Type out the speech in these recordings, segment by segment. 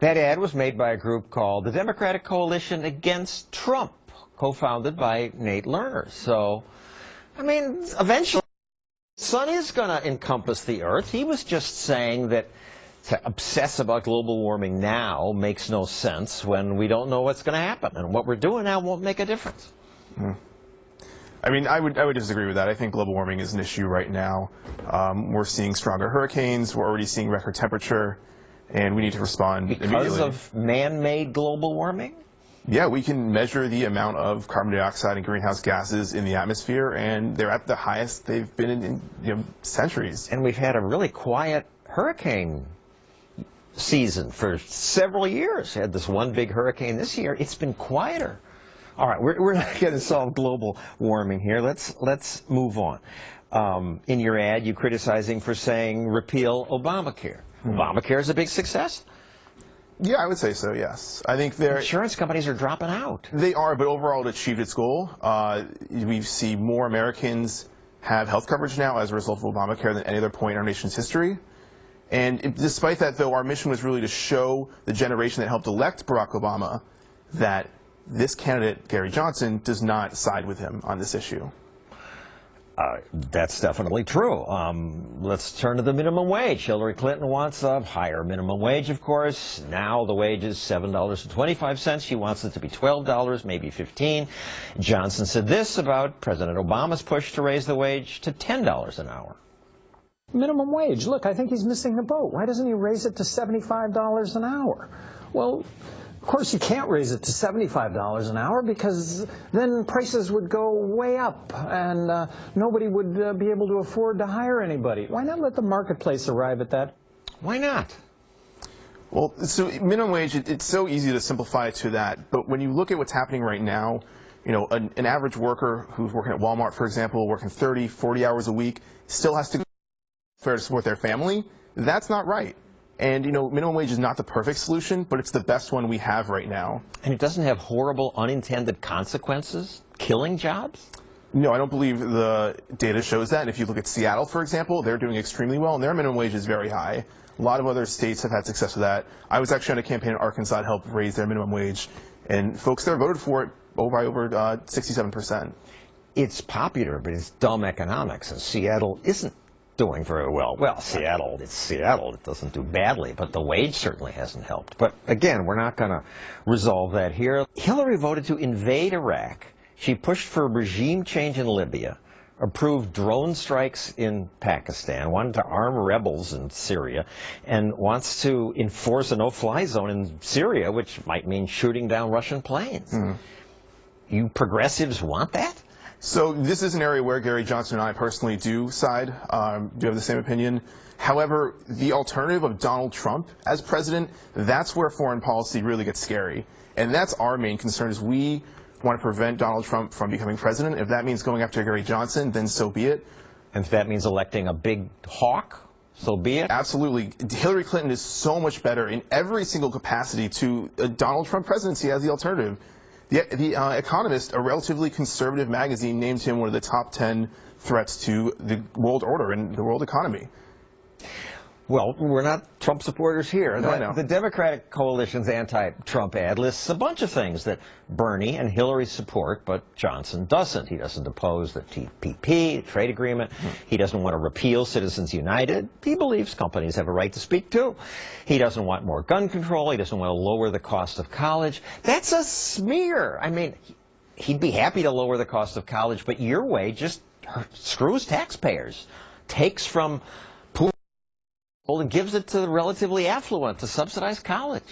That ad was made by a group called the Democratic Coalition Against Trump, co-founded by Nate Lerner. So, I mean, eventually the sun is going to encompass the Earth. He was just saying that to obsess about global warming now makes no sense when we don't know what's going to happen. And what we're doing now won't make a difference. I mean, I would disagree with that. I think global warming is an issue right now. We're seeing stronger hurricanes. We're already seeing record temperature. And we need to respond immediately. Because of man-made global warming? Yeah, we can measure the amount of carbon dioxide and greenhouse gases in the atmosphere, and they're at the highest they've been in centuries. And we've had a really quiet hurricane season for several years. Had this one big hurricane this year. It's been quieter. All right, we're not going to solve global warming here. Let's move on. In your ad, you criticizing for saying repeal Obamacare. Obamacare is a big success. Yeah, I would say so, yes. I think insurance companies are dropping out. They are, but overall it achieved its goal. We see more Americans have health coverage now as a result of Obamacare than any other point in our nation's history. And despite that, though, our mission was really to show the generation that helped elect Barack Obama that this candidate, Gary Johnson, does not side with him on this issue. That's definitely true. Let's turn to the minimum wage. Hillary Clinton wants a higher minimum wage, of course. Now the wage is $7.25. She wants it to be $12, maybe $15. Johnson said this about President Obama's push to raise the wage to $10 an hour. Minimum wage. Look, I think he's missing the boat. Why doesn't he raise it to $75 an hour? Well, of course you can't raise it to $75 an hour because then prices would go way up and nobody would be able to afford to hire anybody. Why not let the marketplace arrive at that? Why not? Well, so minimum wage, it's so easy to simplify it to that. But when you look at what's happening right now, you know, an average worker who's working at Walmart, for example, working 30, 40 hours a week, still has to support their family. That's not right. And, you know, minimum wage is not the perfect solution, but it's the best one we have right now. And it doesn't have horrible unintended consequences, killing jobs? No, I don't believe the data shows that. And if you look at Seattle, for example, they're doing extremely well, and their minimum wage is very high. A lot of other states have had success with that. I was actually on a campaign in Arkansas to help raise their minimum wage, and folks there voted for it by over 67%. It's popular, but it's dumb economics, and Seattle isn't doing very well. Well, Seattle, it's Seattle. It doesn't do badly, but the wage certainly hasn't helped. But again, we're not going to resolve that here. Hillary voted to invade Iraq. She pushed for regime change in Libya, approved drone strikes in Pakistan, wanted to arm rebels in Syria, and wants to enforce a no-fly zone in Syria, which might mean shooting down Russian planes. You progressives want that? So this is an area where Gary Johnson and I personally do side, do have the same opinion. However, the alternative of Donald Trump as president, that's where foreign policy really gets scary. And that's our main concern, is we want to prevent Donald Trump from becoming president. If that means going after Gary Johnson, then so be it. And if that means electing a big hawk, so be it? Absolutely. Hillary Clinton is so much better in every single capacity to a Donald Trump presidency as the alternative. The Economist, a relatively conservative magazine, named him one of the top 10 threats to the world order and the world economy. Well, we're not Trump supporters here. No, I know. The Democratic Coalition's anti-Trump ad lists a bunch of things that Bernie and Hillary support, but Johnson doesn't. He doesn't oppose the TPP, trade agreement. He doesn't want to repeal Citizens United. He believes companies have a right to speak too. He doesn't want more gun control. He doesn't want to lower the cost of college. That's a smear. I mean, he'd be happy to lower the cost of college, but your way just screws taxpayers, takes from and gives it to the relatively affluent to subsidize college.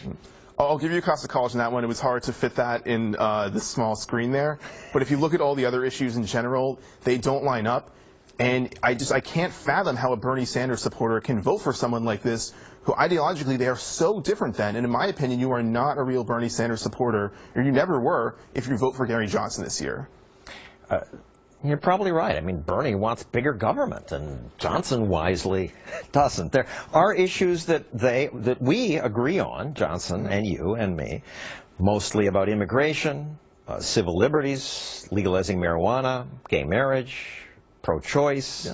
I'll give you a cost of college on that one. It was hard to fit that in this small screen there. But if you look at all the other issues in general, they don't line up. And I can't fathom how a Bernie Sanders supporter can vote for someone like this, who ideologically they are so different than. And in my opinion, you are not a real Bernie Sanders supporter, or you never were, if you vote for Gary Johnson this year. You're probably right. I mean, Bernie wants bigger government, and Johnson wisely doesn't. There are issues that we agree on, Johnson and you and me, mostly about immigration, civil liberties, legalizing marijuana, gay marriage, pro-choice,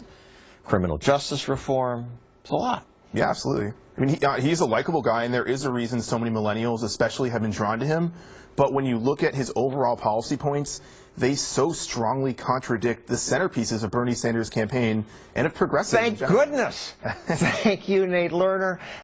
criminal justice reform. It's a lot. Yeah, absolutely. I mean, he's a likable guy, and there is a reason so many millennials especially have been drawn to him. But when you look at his overall policy points, they so strongly contradict the centerpieces of Bernie Sanders' campaign and of progressives. Thank goodness. Thank you, Nate Lerner.